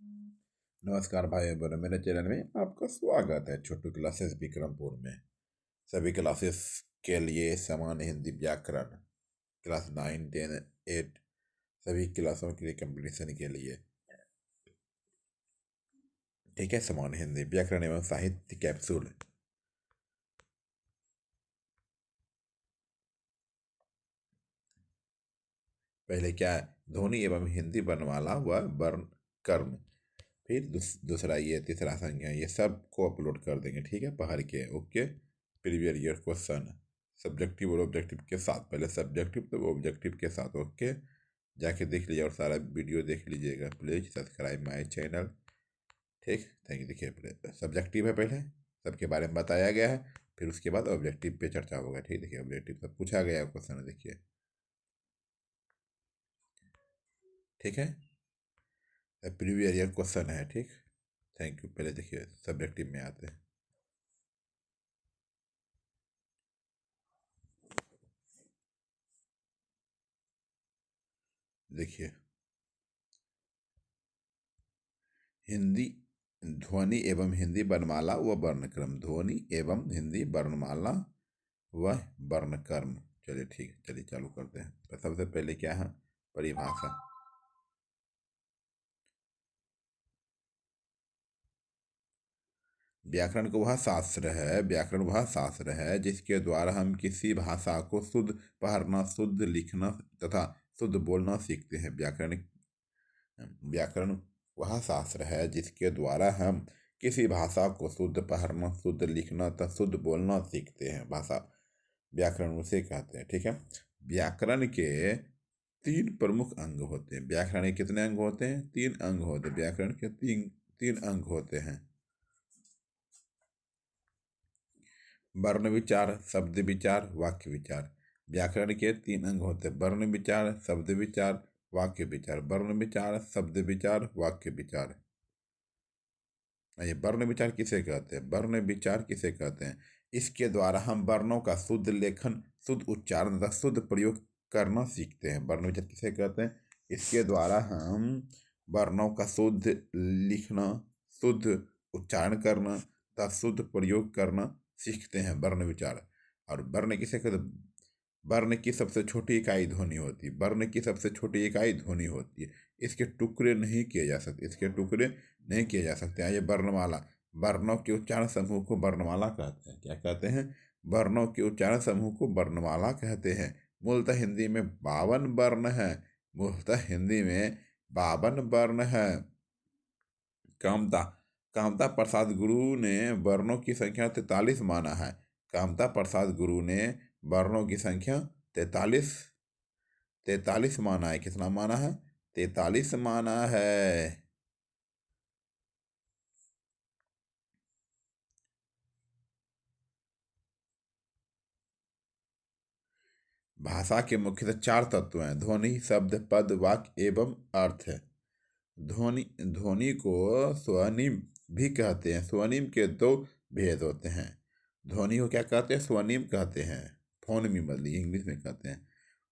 नमस्कार भाई बहनों, मेरे चैनल में आपका स्वागत है। छोटू क्लासेस विक्रमपुर में सभी क्लासेस के लिए समान हिंदी व्याकरण क्लास 9, 10, 8 सभी क्लासों के लिए कंपटीशन के लिए, ठीक है। समान हिंदी व्याकरण एवं साहित्य कैप्सूल। पहले क्या है? ध्वनि एवं हिंदी वर्णमाला व वर्ण कर्म। फिर दूसरा ये, तीसरा संज्ञा, ये सब को अपलोड कर देंगे, ठीक है, पढ़ के। Okay. Previous year question subjective और ऑब्जेक्टिव के साथ, पहले सब्जेक्टिव तो ऑब्जेक्टिव के साथ। ओके, जाके देख लीजिए और सारा वीडियो देख लीजिएगा। प्लीज सब्सक्राइब माय चैनल, ठीक। Thank you. देखिए, सब्जेक्टिव है, पहले सबके बारे में बताया गया है, फिर उसके बाद ऑब्जेक्टिव पे चर्चा होगा, ठीक। देखिए, ऑब्जेक्टिव सब पूछा गया है क्वेश्चन, देखिए, ठीक है। प्रीवियस ईयर क्वेश्चन है, ठीक। Thank you. पहले देखिए सब्जेक्टिव में आते हैं। देखिए, हिंदी ध्वनि एवं हिंदी वर्णमाला व वर्णक्रम। ध्वनि एवं हिंदी वर्णमाला व वर्णक्रम। चलिए ठीक है, चलिए चालू करते हैं। तो सबसे पहले क्या है? परिभाषा। व्याकरण को वह शास्त्र है, व्याकरण वह शास्त्र है जिसके द्वारा हम किसी भाषा को शुद्ध पढ़ना, शुद्ध लिखना तथा शुद्ध बोलना सीखते हैं। व्याकरण व्याकरण वह शास्त्र है जिसके द्वारा हम किसी भाषा को शुद्ध पढ़ना, शुद्ध लिखना तथा शुद्ध बोलना सीखते हैं। भाषा व्याकरण उसे कहते हैं, ठीक है। व्याकरण के तीन प्रमुख अंग होते हैं। व्याकरण के कितने अंग होते हैं? तीन अंग होते हैं। व्याकरण के तीन तीन अंग होते हैं। वर्ण विचार, शब्द विचार, वाक्य विचार। व्याकरण के तीन अंग होते हैं। वर्ण विचार, शब्द विचार, वाक्य विचार। वर्ण विचार, शब्द विचार, वाक्य विचार। ये वर्ण विचार किसे कहते हैं? वर्ण विचार किसे कहते हैं? इसके द्वारा हम वर्णों का शुद्ध लेखन, शुद्ध उच्चारण तथा शुद्ध प्रयोग करना सीखते हैं। वर्ण विचार किसे कहते हैं? इसके द्वारा हम वर्णों का शुद्ध लिखना, शुद्ध उच्चारण करना तथा शुद्ध प्रयोग करना सीखते हैं, वर्ण विचार। और वर्ण किसे कहते हैं? वर्ण की सबसे छोटी इकाई ध्वनि होती है। वर्ण की सबसे छोटी इकाई ध्वनि होती है। इसके टुकड़े नहीं किए जा सकते, इसके टुकड़े नहीं किए जा सकते हैं। ये वर्णमाला, वर्णों के उच्चारण समूह को वर्णमाला कहते हैं। क्या कहते हैं? वर्णों के उच्चारण समूह को वर्णमाला कहते हैं। मूलतः हिंदी में 52 वर्ण है। मूलतः हिंदी में 52 वर्ण है। कामता कामता प्रसाद गुरु ने वर्णों की संख्या 43 माना है। कामता प्रसाद गुरु ने वर्णों की संख्या 43 43 माना है। कितना माना है? 43 माना है। भाषा के मुख्यतः चार तत्व हैं: ध्वनि, शब्द, पद, वाक्य एवं अर्थ है। ध्वनि ध्वनि को स्वनिम भी कहते हैं। स्वनिम के दो भेद होते हैं। ध्वनि को क्या कहते हैं? स्वनिम कहते हैं। फोनमी बदली इंग्लिश में कहते हैं।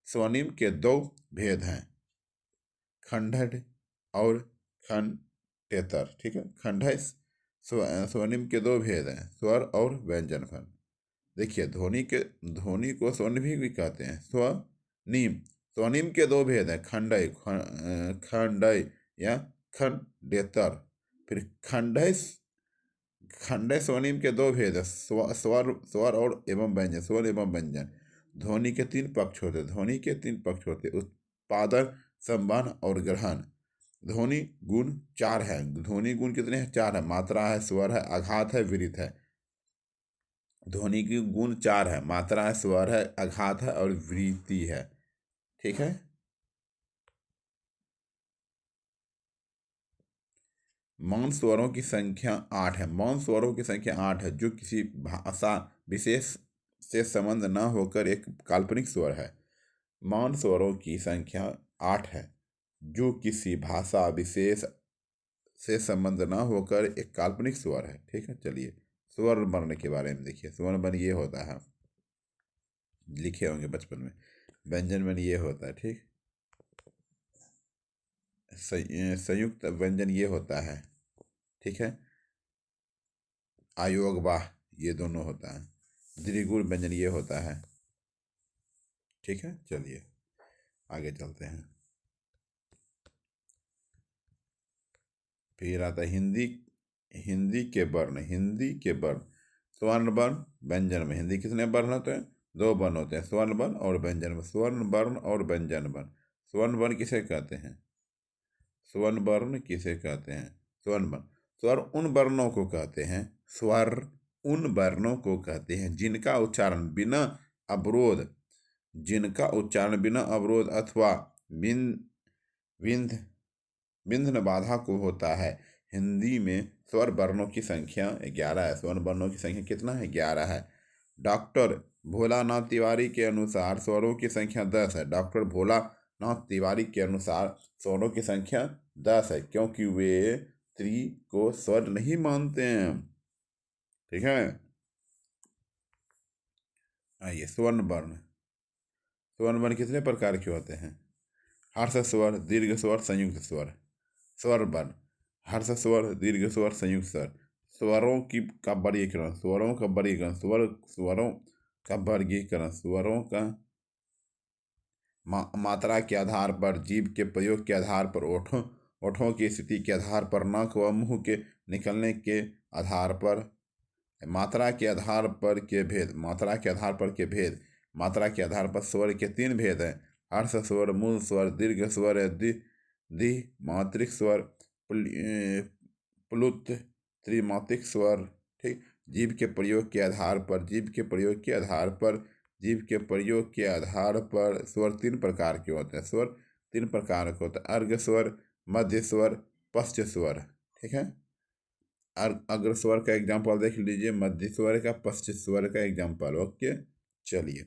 स्वनिम के दो भेद हैं: खंडढ़ और खंडेतर, ठीक है। खंडढ़ स्वनिम के दो भेद हैं: स्वर और व्यंजन फल। देखिए, ध्वनि को स्वनिम भी कहते हैं। स्वनिम स्वनिम के दो भेद हैं: खंडय खंडय या खंडेतर। फिर खंडय खंडय स्वनिम के दो भेद हैं: स्वर स्वर और एवं व्यंजन, स्वर एवं व्यंजन। ध्वनि के तीन पक्ष होते हैं। ध्वनि के तीन पक्ष होते हैं: उत्पादन, संवहन और ग्रहण। ध्वनि गुण चार है। ध्वनि गुण कितने हैं? चार है। मात्रा है, स्वर है, आघात है, विरित है। ध्वनि की गुण चार है: मात्रा है, स्वर है, आघात है और वृत्ति है, ठीक है। मौन स्वरों की संख्या 8 है। मौन स्वरों की संख्या 8 है, जो किसी भाषा विशेष से संबंध न होकर एक काल्पनिक स्वर है। मौन स्वरों की संख्या 8 है, जो किसी भाषा विशेष से संबंध न होकर एक काल्पनिक स्वर है, ठीक है। चलिए, स्वर वर्ण के बारे में देखिए। स्वर वर्ण ये होता है, लिखे होंगे बचपन में। व्यंजन वर्ण ये होता है, ठीक। संयुक्त व्यंजन ये होता है, ठीक है। आयोग वाह ये दोनों होता है। द्विगुण व्यंजन ये होता है, ठीक है। चलिए आगे चलते हैं। फिर आता है हिंदी। हिंदी के वर्ण, हिंदी के वर्ण। स्वर्ण वर्ण व्यंजन में हिंदी कितने वर्ण होते हैं? 2 वर्ण होते हैं, स्वर्ण वर्ण और व्यंजन वर्ण। स्वर्ण वर्ण और व्यंजन वर्ण। स्वर्ण वर्ण किसे कहते हैं? स्वर्ण वर्ण किसे कहते हैं? स्वर्ण वर्ण। स्वर उन वर्णों को कहते हैं, स्वर उन वर्णों को कहते हैं जिनका उच्चारण बिना अवरोध, जिनका उच्चारण बिना अवरोध अथवा विंध विंध्य बाधा को होता है। हिंदी में स्वर वर्णों की संख्या 11 है। स्वर्ण वर्णों की संख्या कितना है? 11 है। डॉक्टर भोलानाथ तिवारी के अनुसार स्वरों की संख्या 10 है। डॉक्टर भोलानाथ तिवारी के अनुसार स्वरों की संख्या 10 है, क्योंकि वे त्रि को स्वर नहीं मानते हैं, ठीक है। आइए स्वर्ण वर्ण। स्वर्ण वर्ण कितने प्रकार के होते हैं? हर्ष स्वर, दीर्घ स्वर, संयुक्त स्वर। स्वर वर्ण हर्ष स्वर, दीर्घ स्वर, संयुक्त स्वर। स्वरों की का वर्गीकरण, स्वरों का वर्गीकरण, स्वरों का वर्गीकरण, स्वरों का मात्रा के आधार पर, जीभ के प्रयोग के आधार पर, ओठों की स्थिति के आधार पर, नाक व मुंह के निकलने के आधार पर, मात्रा के आधार पर के भेद, मात्रा के आधार पर के भेद, मात्रा के आधार पर स्वर के 3 भेद हैं। हर्ष स्वर, मूल स्वर, दीर्घ स्वर, द्विमात्रिक स्वर, प्लुत त्रिमात्रिक स्वर, ठीक। जीभ के प्रयोग के आधार पर, जीभ के प्रयोग के आधार पर, जीभ के प्रयोग के आधार पर स्वर 3 प्रकार के होते हैं। स्वर 3 प्रकार के होते हैं, अर्घ स्वर, मध्य स्वर, पश्च स्वर, ठीक है। अग्र स्वर का एग्जाम्पल देख लीजिए, मध्य स्वर का, पश्च स्वर का एग्जाम्पल। ओके चलिए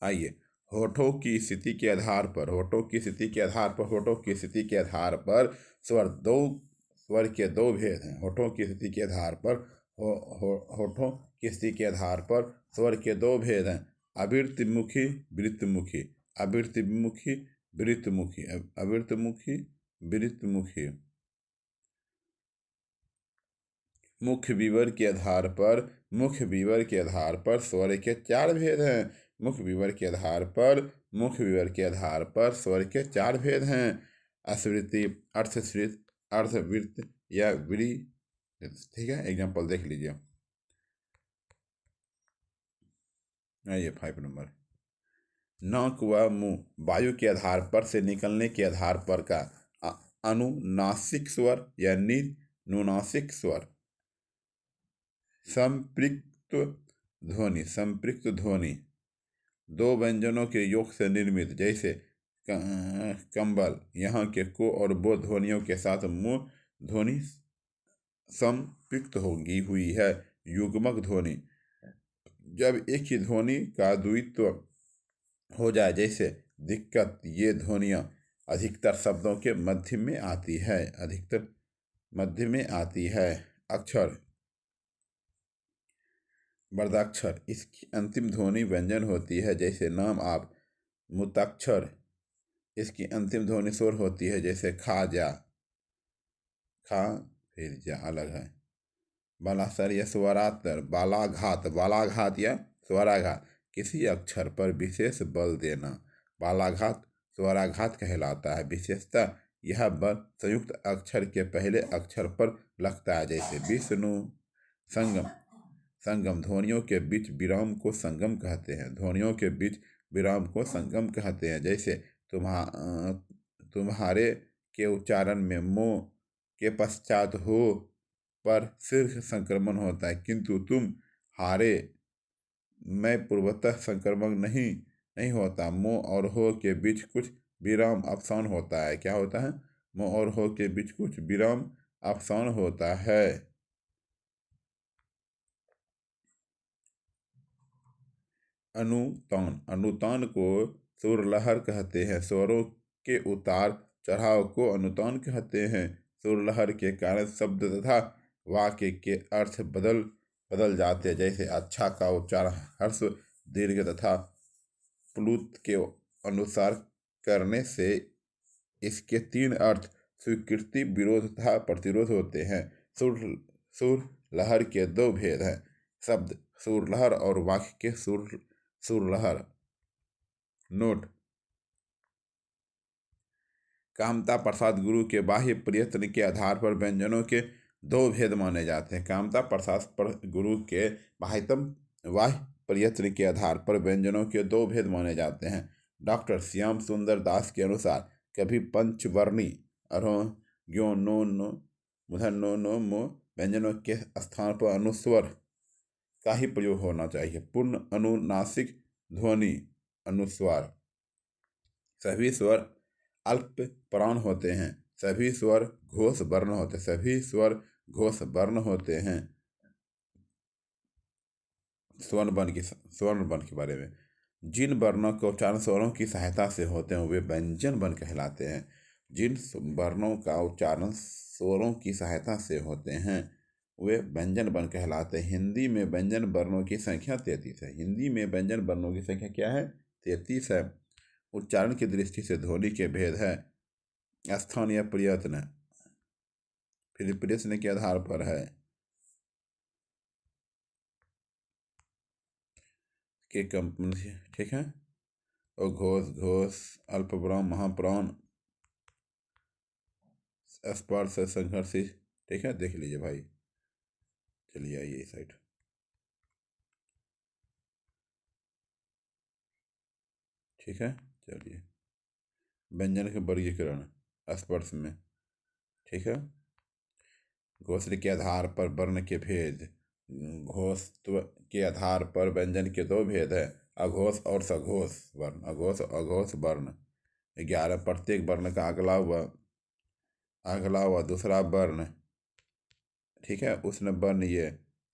आइए। होठों की स्थिति के आधार पर, होठों की स्थिति के आधार पर, होठों की स्थिति के आधार पर स्वर के 2 भेद हैं। होठों की स्थिति के आधार पर होठों की स्थिति के आधार पर स्वर के 2 भेद हैं। आवृत्तिमुखी, वृत्तमुखी, आवृत्तिमुखी, वृत्तमुखी, आवृत्तिमुखी, वृत्तमुखी। मुख्य विवर के आधार पर, मुख्य विवर के आधार पर स्वर के 4 भेद हैं। मुख्य विवर के आधार पर, मुख्य विवर के आधार पर स्वर के 4 भेद हैं। अस्वृति, अर्थश्रित, अर्थवृत्त या व्री, ठीक है। एग्जाम्पल देख लीजिए। आइए 5 नंबर। नाक व मुंह वायु के आधार पर से निकलने के आधार पर का अनुनासिक स्वर या निनुनासिक स्वर। संपृक्त ध्वनि, संपृक्त ध्वनि 2 व्यंजनों के योग से निर्मित, जैसे कंबल, यहाँ के को और बो ध्वनियों के साथ मुंह ध्वनि संपृक्त होगी हुई है। युग्मक ध्वनि जब एक ही ध्वनि का द्वित्व हो जाए, जैसे दिक्कत, ये ध्वनियाँ अधिकतर शब्दों के मध्य में आती है, अधिकतर मध्य में आती है। अक्षर वर्धाक्षर, इसकी अंतिम ध्वनि व्यंजन होती है, जैसे नाम आप। मुक्ताक्षर, इसकी अंतिम ध्वनि स्वर होती है, जैसे खा जा, खा फिर जा अलग है। बालाक्षर या स्वरातर, बालाघात, बालाघात या स्वराघात, किसी अक्षर पर विशेष बल देना, बालाघात स्वराघात कहलाता है। विशेषता यह बल संयुक्त अक्षर के पहले अक्षर पर लगता है, जैसे विष्णु। संगम, संगम ध्वनियों के बीच विराम को संगम कहते हैं। ध्वनियों के बीच विराम को संगम कहते हैं, जैसे तुम्हारे के उच्चारण में मो के पश्चात हो पर शीर्ष संक्रमण होता है, किंतु तुम हारे में पूर्वतः संक्रमण नहीं होता। मो और हो के बीच कुछ विराम अवसान होता है। क्या होता है? मो और हो के बीच कुछ विराम अवसान होता है। अनुतान, अनुतान को सुरलहर कहते हैं। स्वरों के उतार चढ़ाव को अनुतान कहते हैं। सुरलहर के कारण शब्द तथा वाक्य के अर्थ बदल जाते हैं, जैसे अच्छा का उच्चारण हर्ष, दीर्घ तथा प्लुत के अनुसार करने से इसके तीन अर्थ स्वीकृति, विरोध तथा प्रतिरोध होते हैं। सुर सुर लहर के दो भेद हैं। शब्द सुर लहर और वाक्य के सुर लहर। नोट: कामता प्रसाद गुरु के बाह्य प्रयत्न के आधार पर व्यंजनों के दो भेद माने जाते हैं। कामता प्रसाद गुरु के बाह्य प्रयत्न के आधार पर व्यंजनों के दो भेद माने जाते हैं। डॉक्टर श्याम सुंदर दास के अनुसार कभी पंचवर्णी ग्यो नो नो मुधन नो नो मो व्यंजनों के स्थान पर अनुस्वर का ही प्रयोग होना चाहिए। पूर्ण अनुनासिक ध्वनि अनुस्वार। सभी स्वर अल्प प्राण होते हैं। सभी स्वर घोष वर्ण होते हैं। सभी स्वर घोष वर्ण होते हैं। स्वर्ण वर्ण के बारे में: जिन वर्णों का उच्चारण स्वरों की सहायता से होते हैं वे व्यंजन वर्ण कहलाते हैं। जिन वर्णों का उच्चारण स्वरों की सहायता से होते हैं वे व्यंजन वर्ण कहलाते हैं। हिंदी में व्यंजन वर्णों की संख्या 33 है। हिंदी में व्यंजन वर्णों की संख्या क्या है? 33 है। उच्चारण की दृष्टि से ध्वनि के भेद है। स्थान या प्रयत्न फिर प्रश्न के आधार पर है कि कंपनी, ठीक है। और घोष अल्पप्राण महाप्राण स्पर्श संघर्षी, ठीक है। देख लीजिए भाई, चलिए आइए इस साइड, ठीक है। चलिए व्यंजन के वर्गीकरण स्पर्श में, ठीक है। घोषण के आधार पर वर्ण के भेद। घोषत्व के आधार पर व्यंजन के दो भेद है, अघोष और सघोष वर्ण। अघोष अघोष वर्ण 11। प्रत्येक वर्ण का अगला व दूसरा वर्ण, ठीक है, उसने वर्ण ये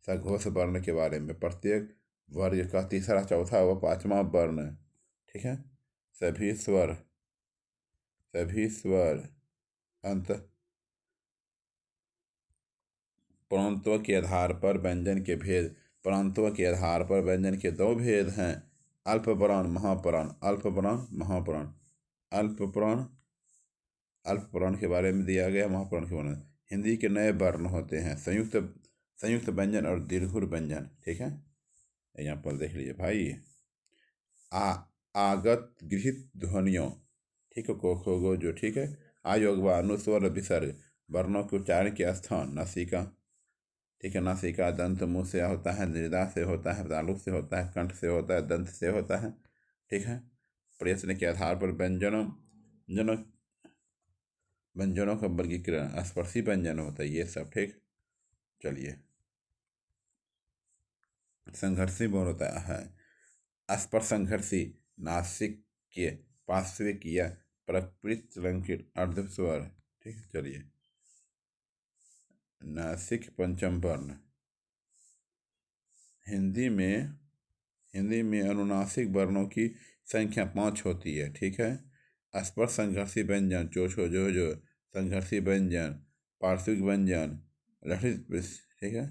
सघोष वर्ण के बारे में। प्रत्येक वर्ग का तीसरा चौथा व पांचवा वर्ण, ठीक है। सभी स्वर अंत प्रांतों के आधार पर व्यंजन के भेद। प्रांतों के आधार पर व्यंजन के दो भेद हैं, अल्पप्राण महाप्राण। अल्पप्राण महाप्राण। अल्पप्राण के बारे में दिया गया, महाप्राण के बारे में। हिंदी के नए वर्ण होते हैं संयुक्त व्यंजन और दीर्घ व्यंजन, ठीक है। एग्जाम्पल देख लीजिए भाई। आगत गृहित ध्वनियों, ठीक है, को खो गो जो, ठीक है। आयोग व अनुस्वर विसर्ग वर्णों के उच्चारण के स्थान नासिका, ठीक है। नासिका दंत मुंह से होता है, निर्दा से होता है, तालु से होता है, कंठ से होता है, दंत से होता है, ठीक है। प्रश्न के आधार पर व्यंजनों का वर्गीकरण स्पर्शी व्यंजन होता है, ये सब, ठीक। चलिए संघर्षी बोल होता है। स्पर्श संघर्षी नासिक के पार्श्विक या प्रकृत अर्धस्वर, ठीक है। चलिए नासिक पंचम वर्ण। हिंदी में अनुनासिक वर्णों की संख्या 5 होती है, ठीक है। स्पर्श संघर्षी व्यंजन चो छो जो जो, संघर्षी व्यंजन, पार्श्विक व्यंजन, लठित, ठीक है।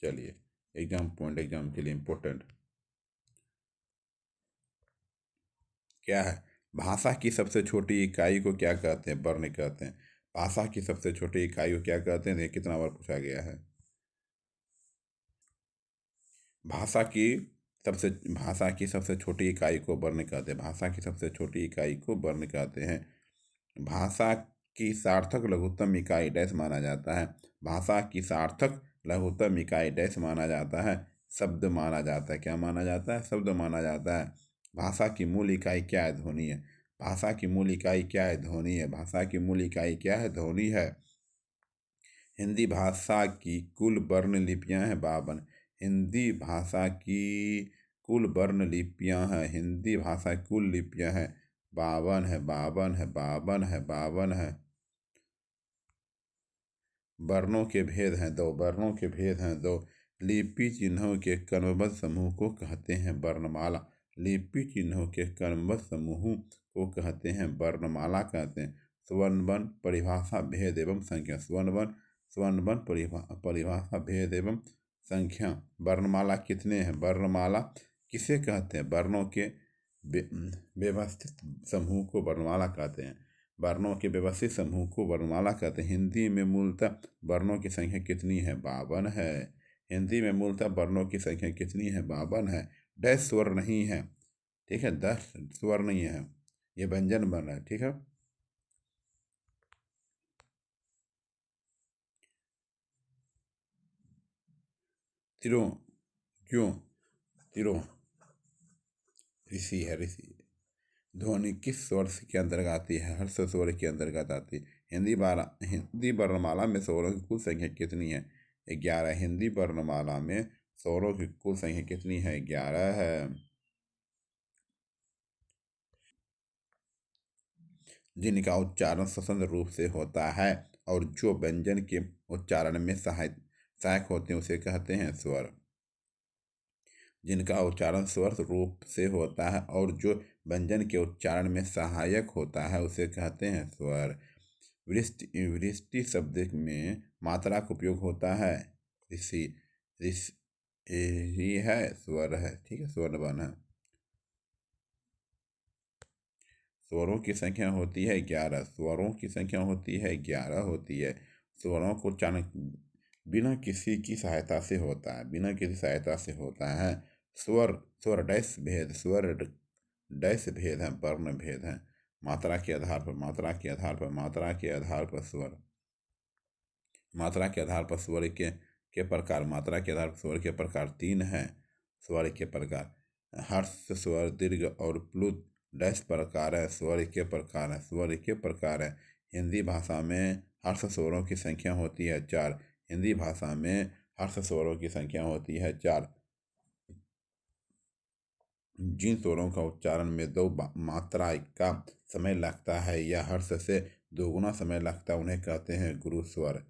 चलिए एग्जाम के लिए इम्पोर्टेंट क्या है? भाषा की सबसे छोटी इकाई को क्या कहते हैं? वर्ण कहते हैं। भाषा की सबसे छोटी इकाई को क्या कहते हैं? कितना बार पूछा गया है। भाषा की सबसे छोटी इकाई को वर्ण कहते हैं। भाषा की सबसे छोटी इकाई को वर्ण कहते हैं। भाषा की सार्थक लघुत्तम इकाई डैश माना जाता है। भाषा की सार्थक लघुत्तम इकाई डैश माना जाता है, शब्द माना जाता है। क्या माना जाता है? शब्द माना जाता है। भाषा की मूल इकाई क्या है? ध्वनि है। भाषा की मूल इकाई क्या है? ध्वनि है। भाषा की मूल इकाई क्या है? ध्वनि है। हिंदी भाषा की कुल वर्ण लिपियां हैं 52। हिंदी भाषा की कुल वर्ण लिपियां हैं, हिंदी भाषा की कुल लिपियां हैं 52 है, 52 है, 52 है, 52 है। वर्णों के भेद हैं 2। वर्णों के भेद हैं 2। लिपि चिन्हों के क्रमबद्ध समूह को कहते हैं वर्णमाला। लिपि चिन्हों के क्रमबद्ध समूह को कहते हैं वर्णमाला कहते हैं। स्वरवर्ण परिभाषा भेद एवं संख्या। स्वरवर्ण परिभाषा भेद एवं संख्या। वर्णमाला कितने हैं? वर्णमाला किसे कहते हैं? वर्णों के व्यवस्थित समूह को वर्णमाला कहते हैं। वर्णों के व्यवस्थित समूह को वर्णमाला कहते हैं। हिंदी में मूलतः वर्णों की संख्या कितनी है? 52 है। हिंदी में मूलतः वर्णों की संख्या कितनी है? 52 है। डैश स्वर नहीं है, ठीक है, 10 स्वर नहीं है, ये व्यंजन वर्ण है, ठीक है। तिरों, क्यों? तिरों ऋषि है, ऋषि। ध्वनि किस स्वर के अंतर्गत आती है? हर्ष स्वर के अंतर्गत आती है। हिंदी वर्णमाला में स्वरों की कुल संख्या कितनी है? 11। हिंदी वर्णमाला में स्वरों की कुल संख्या कितनी है? 11 है। जिनका उच्चारण स्वतंत्र रूप से होता है और जो व्यंजन के उच्चारण में सहायक होते हैं उसे कहते हैं स्वर। जिनका उच्चारण स्वर रूप से होता है और जो व्यंजन के उच्चारण में सहायक होता है उसे कहते हैं स्वर। वृष्टि, वृष्टि शब्द में मात्रा का उपयोग होता है। ऋषि, ऋषि ही है, स्वर है, ठीक है, स्वर बन है। स्वरों की संख्या होती है 11। स्वरों की संख्या होती है 11 होती है। स्वरों को उच्चारण बिना किसी की सहायता से होता है, बिना किसी सहायता से होता है। स्वर, स्वर डैश भेद, स्वर डैश भेद है, वर्ण भेद है। मात्रा के आधार पर, मात्रा के आधार पर, मात्रा के आधार पर स्वर, मात्रा के आधार पर स्वर के प्रकार, मात्रा के आधार पर स्वर के प्रकार 3 हैं। स्वर के प्रकार हर्ष स्वर, दीर्घ और प्लुत डैश प्रकार है। स्वर के प्रकार है, स्वर के प्रकार है। हिंदी भाषा में हर्ष स्वरों की संख्या होती है 4। हिंदी भाषा में हर्ष स्वरों की संख्या होती है 4। जिन स्वरों का उच्चारण में 2 मात्रा का समय लगता है या हर्ष से 2 गुना समय लगता है उन्हें कहते हैं गुरु स्वर।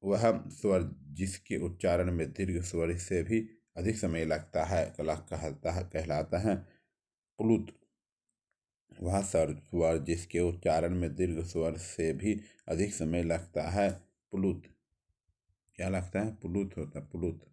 वह स्वर जिसके उच्चारण में दीर्घ स्वर से भी अधिक समय लगता है कहलाता है प्लुत। वह स्वर जिसके उच्चारण में दीर्घ स्वर से भी अधिक समय लगता है प्लुत। क्या लगता है? प्लुत होता है, प्लुत।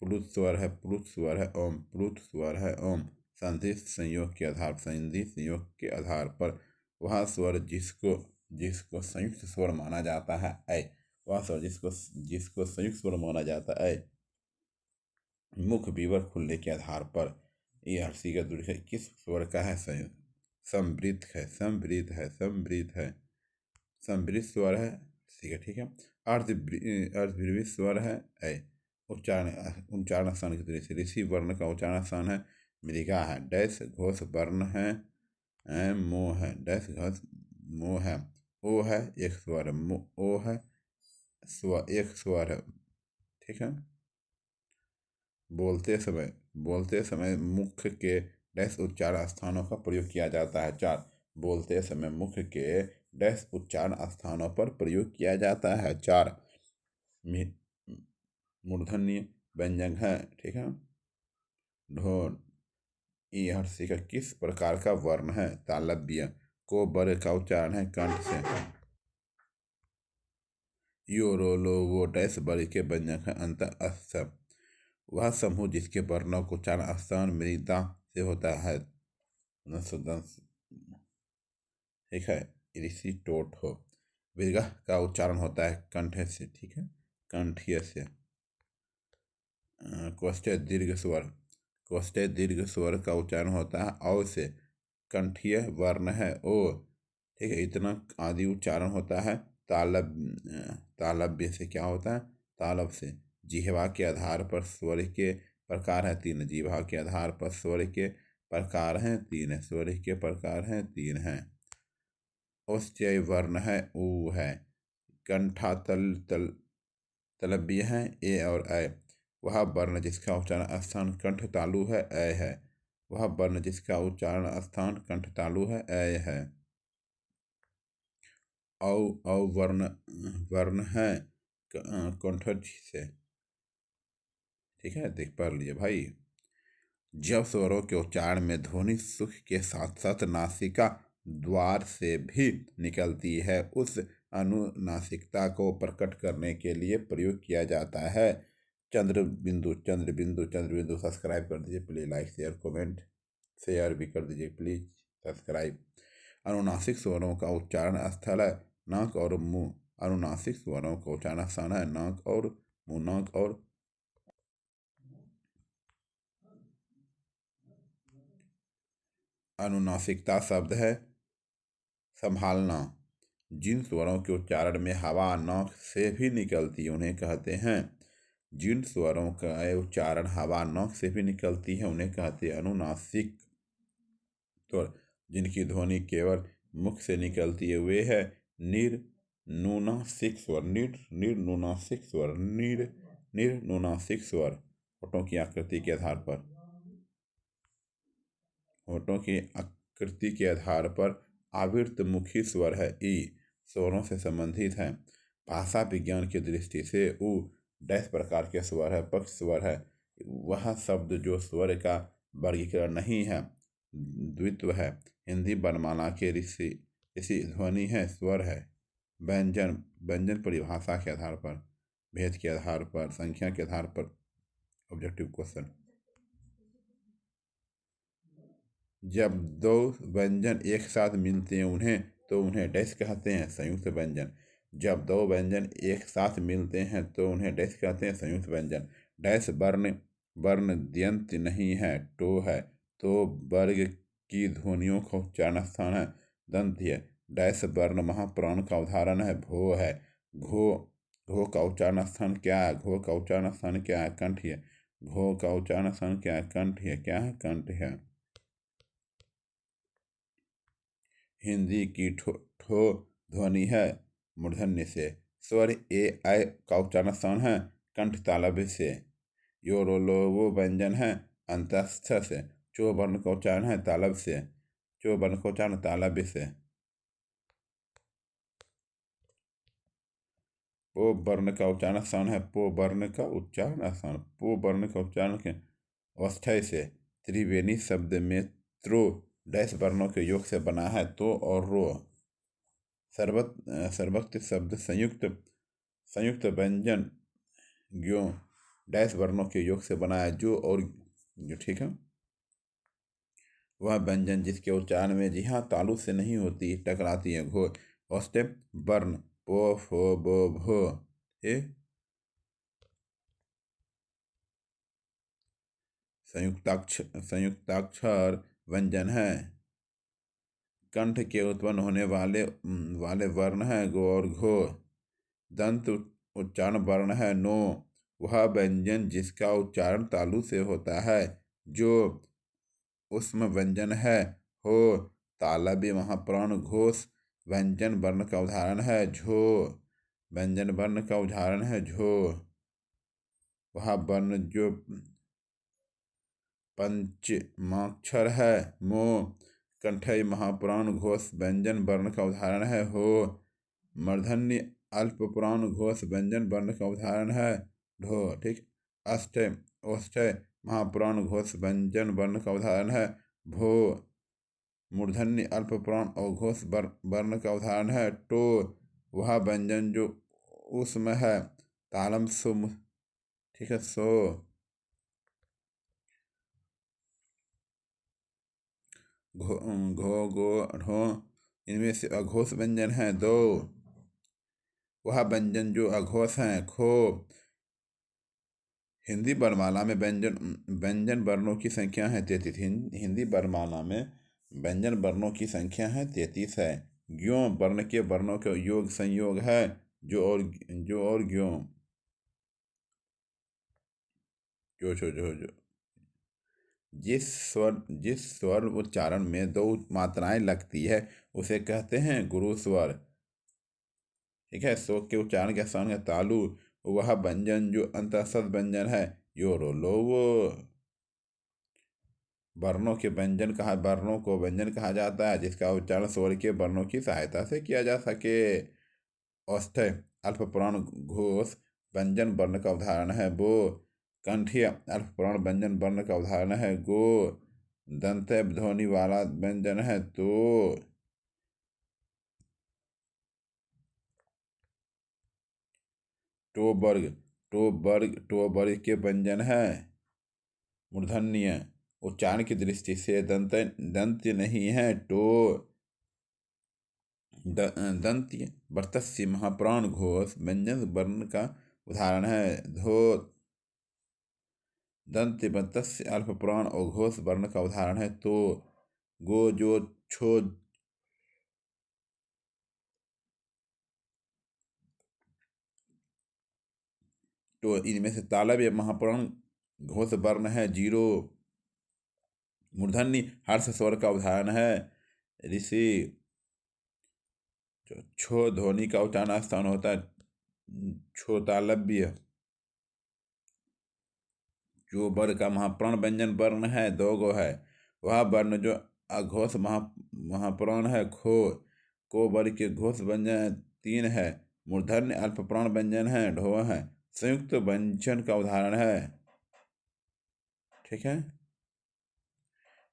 प्लुत स्वर है, प्लुत स्वर है ओम, प्लुत स्वर है ओम। संधि संयोग के आधार, संधि संयोग के आधार पर वह स्वर जिसको जिसको संयुक्त स्वर माना जाता है ऐ, वह स्वर जिसको जिसको संयुक्त स्वर माना जाता है। मुख विवर खुलने के आधार पर यह हर्षी का दूर है, किस स्वर का है? संयुक्त, समृद्ध है, समृद्ध है, समृद्ध है, समृद्ध स्वर है, ठीक है, ठीक है। अर्ध स्वर है ऐ। उच्चारण स्थान की दृष्टि से ऋषि वर्ण का उच्चारण स्थान है मृगा है। डैश घोष वर्ण है, मोह है, डैश घोष मोह है। ओ है एक स्वर, ओ है स्वर, एक स्वर है, ठीक है। बोलते समय मुख के डैश उच्चारण स्थानों का प्रयोग किया जाता है 4। बोलते समय मुख के डैश उच्चारण स्थानों पर प्रयोग किया जाता है 4। मूर्धन्य व्यंजन है, ठीक है। ढोल, ई हर्षी का किस प्रकार का वर्ण है? तालव्य। को वर्ग का उच्चारण है कंठ से। यो रो लो वो डैश वर्ग के व्यंजन है अंत अस्त। वह समूह जिसके वर्णों को उच्चारण स्थान मृदा से होता है, ठीक है, ऋषि टोट हो। विग्रह का उच्चारण होता है कंठ से, ठीक है, कंठीय से। कोष्ठक दीर्घ स्वर, कोष्ठक दीर्घ स्वर का उच्चारण होता है औ से। कंठीय वर्ण है ओ, ठीक है, इतना आदि उच्चारण होता है। तालव्य से क्या होता है? तालब से। जिह्वा के आधार पर स्वर के प्रकार है 3। जिह्वा के आधार पर स्वर के प्रकार हैं 3, स्वर के प्रकार हैं 3 हैं। औष्ठ्य वर्ण है ऊ है। कंठा तलव्य है ए और ऐ। वह वर्ण जिसका उच्चारण स्थान कंठ तालु है ऐ है। वह वर्ण जिसका उच्चारण स्थान कंठ तालु है ऐ है। औ वर्ण है कंठ से, ठीक है, देख पढ़ लिए भाई। जब स्वरों के उच्चारण में ध्वनि सुख के साथ साथ नासिका द्वार से भी निकलती है उस अनुनासिकता को प्रकट करने के लिए प्रयोग किया जाता है चंद्र बिंदु सब्सक्राइब कर दीजिए please, like share comment share भी कर दीजिए प्लीज, सब्सक्राइब। अनुनासिक स्वरों का उच्चारण स्थल है नाक और मुंह। अनुनासिक स्वरों का उच्चारण स्थान है नाक और मुंह। नाक और अनुनासिकता शब्द है संभालना। जिन स्वरों के उच्चारण में हवा नाक से भी निकलती है उन्हें कहते हैं, जिन स्वरों का उच्चारण हवा नाक से भी निकलती है उन्हें कहते हैं अनुनासिक स्वर। जिनकी ध्वनि केवल मुख से निकलती है वे है निर्नुनासिक स्वर। निर्नुनासिक स्वर। निर्नुनासिक स्वर। होठों की आकृति के आधार पर, होठों की आकृति के आधार पर आवर्त मुखी स्वर है ई स्वरों से संबंधित है। भाषा विज्ञान की दृष्टि से उ डैश प्रकार के स्वर है, पक्ष स्वर है। वह शब्द जो स्वर का वर्गीकरण नहीं है, द्वित्व है। हिंदी वर्णमाला के ऋषि ध्वनि है, स्वर है। व्यंजन। व्यंजन परिभाषा के आधार पर, भेद के आधार पर, संख्या के आधार पर। Objective question. जब दो व्यंजन एक साथ मिलते हैं उन्हें डैश कहते हैं, संयुक्त व्यंजन। जब दो व्यंजन एक साथ मिलते हैं तो उन्हें डैश कहते हैं, संयुक्त व्यंजन। डैश वर्ण दंत नहीं है, टो है। तो वर्ग की ध्वनियों का उच्चारण स्थान है दंत है। डैश वर्ण महाप्राण का उदाहरण है, भो है। घो। घो का उच्चारण स्थान क्या है? घो का उच्चारण स्थान क्या है? कंठ है। घो का उच्चारण स्थान क्या है? कंठ है। क्या है? कंठ है। हिंदी की ठो ध्वनि है मूर्धन्य से। स्वर ए ऐ का उच्चारण स्थान है कंठ तालव्य से। यो रो लो वो व्यंजन है अंतस्थ से। चो वर्ण का उच्चारण है तालव्य से। चो वर्ण का उच्चारण तालव्य से। पो वर्ण का उच्चारण स्थान है पो वर्ण का उच्चारण स्थान। पो वर्ण का उच्चारण के अवस्था से। त्रिवेणी शब्द में त्रो डैश वर्णों के योग से बना है, तो और रो। सर्वक्त शब्द संयुक्त व्यंजन ज्ञो डैश वर्णों के योग से बना है, जो और जो। ठीक है। वह व्यंजन जिसके उच्चारण में जी हाँ तालु से नहीं होती, टकराती है। घो औष्टे वर्ण पो फो बो भो। संयुक्ताक्षर व्यंजन है। कंठ के उत्पन्न होने वाले वर्ण है गो और घो। दंत उच्चारण वर्ण है नो। वह व्यंजन जिसका उच्चारण तालु से होता है, जो उसमें व्यंजन है हो। तालव्य महाप्राण घोष व्यंजन वर्ण का उदाहरण है झो। व्यंजन वर्ण का उदाहरण है झो। वह वर्ण जो पंचमाक्षर है मो। कंठय महापुराण घोष व्यंजन वर्ण का उदाहरण है हो। मूर्धन्य अल्प पुराण घोष व्यंजन वर्ण का उदाहरण है ढो। ठीक। अष्टय ओष्ठय महापुराण घोष व्यंजन वर्ण का उदाहरण है भो। मूर्धन्य अल्प पुराण और घोष वर्ण का उदाहरण है टो। वह व्यंजन जो उसमें है तालम सुम। ठीक है। सो घो गो ढो इनमें से अघोष व्यंजन है दो। वह व्यंजन जो अघोष हैं खो। हिंदी वर्णमाला में व्यंजन वर्णों की संख्या है 33। हिंदी वर्णमाला में व्यंजन वर्णों की संख्या है 33 है। ज्यों वर्ण के वर्णों का योग संयोग है जो और ज्यों। जो जिस स्वर उच्चारण में दो मात्राएं लगती है उसे कहते हैं गुरु स्वर। ठीक है। सो के उच्चारण के स्थान है तालु। वह व्यंजन जो अंतःसद व्यंजन है यो रो लो वो। वर्णों को व्यंजन कहा जाता है जिसका उच्चारण स्वर के वर्णों की सहायता से किया जा सके। औष्ठ अल्प पुराण घोष व्यंजन वर्ण का उदाहरण है बो। कंठीय अल्प पुराण व्यंजन वर्ण का उदाहरण है गो। दंत ध्वनि वाला व्यंजन है तो। टो टो वर्ग के व्यंजन है मूर्धन्य। उच्चारण की दृष्टि से दंत नहीं है। दंत्य वर्तस्य महाप्राण घोष व्यंजन वर्ण का उदाहरण है। धो दंत्य वर्तस्य अल्प प्राण और घोष वर्ण का उदाहरण है। तो गो जो छो तो इनमें से तालब या महाप्राण घोष वर्ण है। जीरो मूर्धन्य हर्ष स्वर का उदाहरण है। ऋषि छो ध्वनि का उच्चारण स्थान होता है। छोतालव्य जो वर्ग का महाप्राण व्यंजन वर्ण है 2 गो है। वह वर्ण जो अघोष महाप्राण है। को वर्ग के घोष व्यंजन 3 है। मूर्धन्य अल्प प्राण व्यंजन है। ढो है। संयुक्त व्यंजन का उदाहरण है। ठीक है।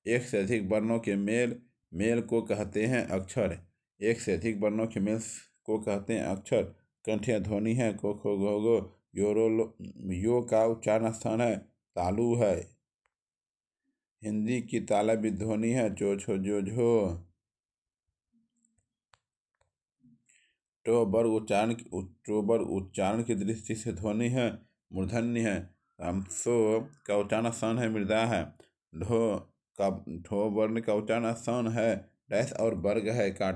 एक से अधिक वर्णों के मेल को कहते हैं अक्षर। एक से अधिक वर्णों के मेल को कहते हैं अक्षर। कंठीय ध्वनि है। को खो गो गो यो का उच्चारण स्थान है। तालु है। हिंदी की तालव्य ध्वनि है। चो छो जो झो। टो वर्ग उच्चारण की दृष्टि से ध्वनि है मूर्धन्य है। सो का उच्चारण स्थान है मृदा है। ढो वर्ण का उच्चारण स्थान है डैश और वर्ग है का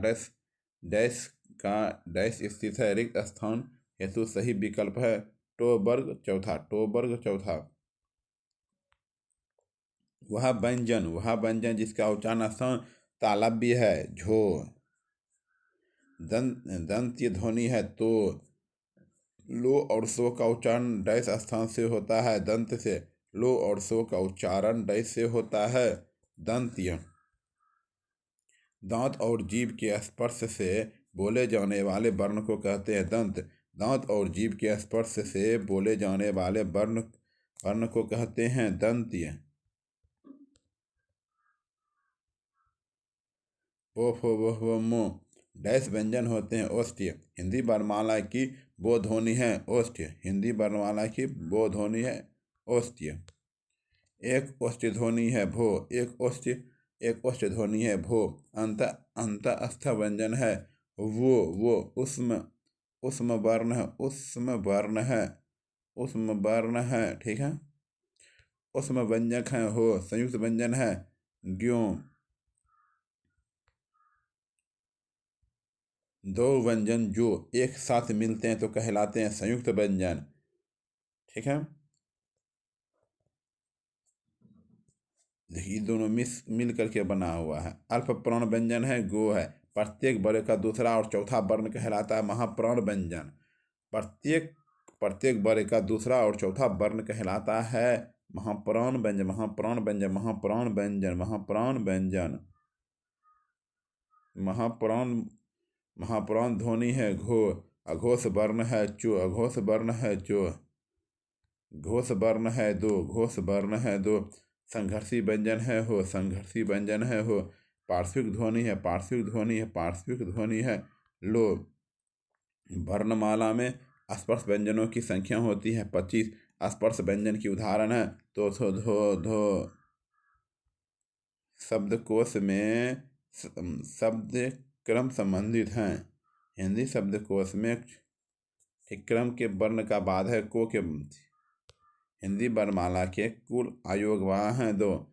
डैश स्थित है। रिक्त स्थान हेतु सही विकल्प है टो वर्ग चौथा। वह व्यंजन जिसका उच्चारण स्थान तालव्य है। झो दंत्य ध्वनि है। तो लो और सो का उच्चारण डैश स्थान से होता है। दंत से लो और सो का उच्चारण डैश से होता है। दंत्य दांत और जीभ के स्पर्श से बोले जाने वाले वर्ण को कहते हैं दंत। दांत और जीभ के स्पर्श से बोले जाने वाले वर्ण को कहते हैं दंत्य। मो डैश व्यंजन होते हैं ओष्ठ्य। हिंदी वर्णमाला की वो ध्वनि है ओष्ठ्य। हिंदी वर्णमाला की वो ध्वनि है ओष्ठ्य। एक ओष्ठ्य ध्वनि है भो। एक ओष्ठ्य ध्वनि है भो। अंतस्थ व्यंजन है वो उष्म वर्ण है। ठीक है। उष्म व्यंजक है हो। संयुक्त व्यंजन है ग्यों। 2 व्यंजन जो एक साथ मिलते हैं तो कहलाते हैं संयुक्त व्यंजन। ठीक है। देखिए दोनों मिल करके बना हुआ है। अल्प प्राण व्यंजन है गो है। प्रत्येक वर्ग का दूसरा और चौथा वर्ण कहलाता है महाप्राण व्यंजन। प्रत्येक वर्ग का दूसरा और चौथा वर्ण कहलाता है महाप्राण व्यंजन। महाप्राण ध्वनि है घो। अघोष वर्ण है चो। घोष वर्ण है दो। संघर्षी व्यंजन है हो। पार्श्विक ध्वनि है लो। वर्णमाला में स्पर्श व्यंजनों की संख्या होती है 25। स्पर्श व्यंजन की उदाहरण है तो धो। शब्दकोश में शब्द क्रम संबंधित हैं। हिंदी शब्दकोश में क्रम के वर्ण का बाद है को के। हिंदी वर्णमाला के कुल आयोगवाह हैं 2।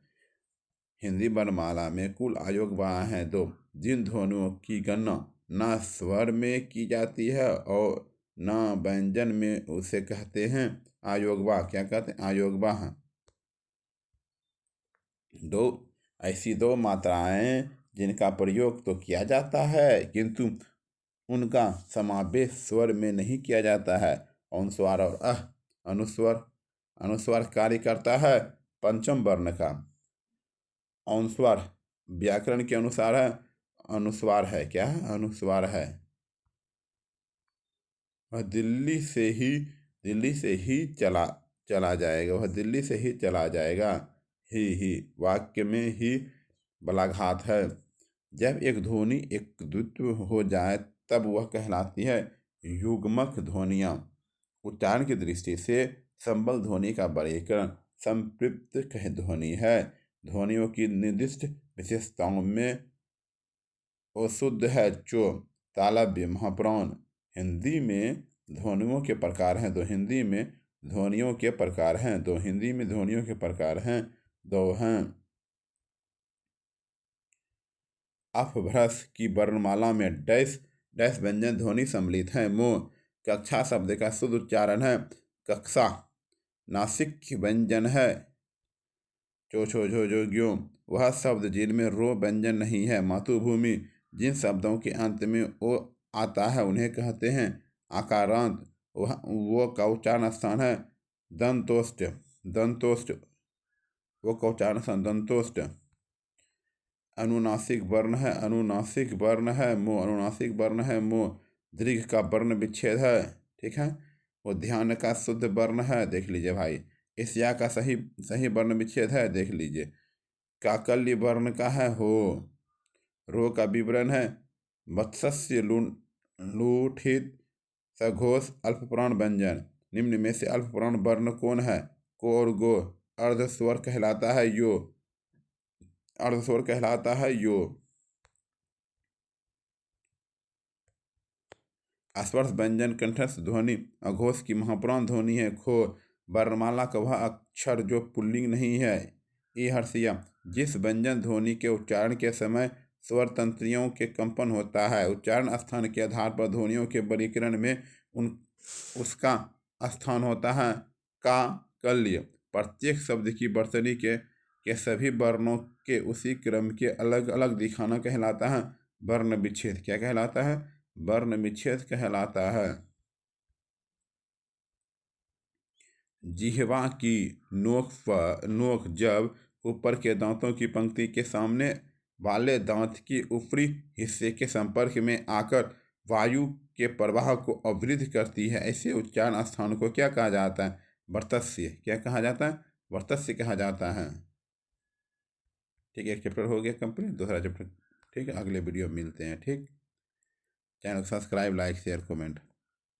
हिंदी वर्णमाला में कुल आयोगवाह हैं 2। जिन ध्वनियों की गणना ना स्वर में की जाती है और ना व्यंजन में उसे कहते हैं आयोगवाह। क्या कहते हैं आयोगवाह। ऐसी 2 मात्राएं जिनका प्रयोग तो किया जाता है किंतु उनका समावेश स्वर में नहीं किया जाता है। अनुस्वार और अनुस्वार कार्य करता है पंचम वर्ण का। अनुस्वार व्याकरण के अनुसार है अनुस्वार है। क्या है अनुस्वार है। वह दिल्ली से ही चला जाएगा। वह दिल्ली से ही चला जाएगा। ही वाक्य में ही बलाघात है। जब एक ध्वनि एक द्वित्व हो जाए तब वह कहलाती है युग्मक ध्वनियाँ। उच्चारण की दृष्टि से संबल ध्वनि का वर्गीकरण संपृक्त कह ध्वनि है। ध्वनियों की निर्दिष्ट विशेषताओं में वो शुद्ध है चो, तालव्य, महाप्राण। हिंदी में ध्वनियों के प्रकार हैं तो हिंदी में ध्वनियों के प्रकार हैं तो हिंदी में ध्वनियों के प्रकार हैं दो हैं। अपभ्रंश की वर्णमाला में डैश डैश व्यंजन ध्वनि सम्मिलित है। मो कक्षा शब्द का शुद्ध उच्चारण है कक्षा। नासिक व्यंजन है चो छो झो जो ज्यो। वह शब्द जिनमें रो व्यंजन नहीं है। मातृभूमि जिन शब्दों के अंत में ओ आता है उन्हें कहते हैं आकारांत। वो का उच्चारण स्थान है दंतोष्ट। दंतोष्ट वो का उच्चारण स्थान दंतोष्ट। अनुनासिक वर्ण है अनुनासिक वर्ण है मो। अनुनासिक वर्ण है मो। दीर्घ का वर्ण विच्छेद है। ठीक है। वो ध्यान का शुद्ध वर्ण है देख लीजिए भाई। इस या का सही वर्ण विच्छेद है देख लीजिए। काकल्य वर्ण का है हो। रो का विवरण है मत्स्य लूठित सघोष अल्पप्राण व्यंजन। निम्न में से अल्पप्राण वर्ण कौन है? को और गो। अर्धस्वर कहलाता है यो। अर्धस्वर कहलाता है यो। स्पर्श व्यंजन कंठस्थ ध्वनि अघोष की महाप्राण ध्वनि है खो। वर्णमाला का वह अक्षर जो पुल्लिंग नहीं है ई हर्षिया। जिस व्यंजन ध्वनि के उच्चारण के समय स्वर तंत्रियों के कंपन होता है उच्चारण स्थान के आधार पर ध्वनियों के वर्गीकरण में उसका स्थान होता है का कल्य। प्रत्येक शब्द की वर्तनी के सभी वर्णों के उसी क्रम के अलग अलग दिखाना कहलाता है वर्ण विच्छेद। क्या कहलाता है? वर्ण विच्छेद कहलाता है। जिह्वा की नोक जब ऊपर के दांतों की पंक्ति के सामने वाले दांत के ऊपरी हिस्से के संपर्क में आकर वायु के प्रवाह को अवरुद्ध करती है ऐसे उच्चारण स्थान को क्या कहा जाता है? वर्तस्य। क्या कहा जाता है? वर्तस्य कहा जाता है। ठीक है। एक चैप्टर हो गया कंप्लीट। दूसरा चैप्टर ठीक है अगले वीडियो में मिलते हैं। ठीक। चैनल को सब्सक्राइब लाइक शेयर कमेंट।